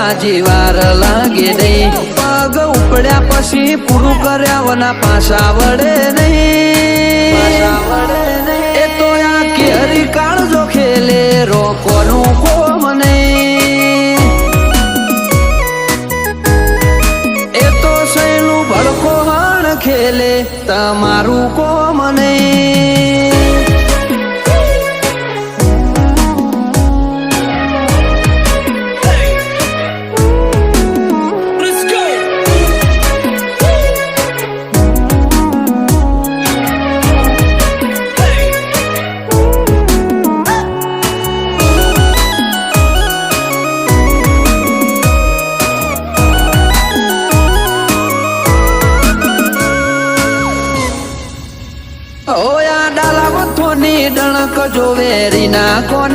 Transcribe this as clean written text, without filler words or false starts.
હાજી વાર લાગે નહીં પગ ઉપડ્યા પછી પૂરું કર્યા વના પાછા વડે નહીં એ તો આ કેરી કાળજો ખેલે રોકોનું કોમ નહીં એ તો સૈનું ભડકો હણ ખેલે તમારું કોમ નહીં ઓયા ડાલા મથોની ડણક જો વેરી ના કોને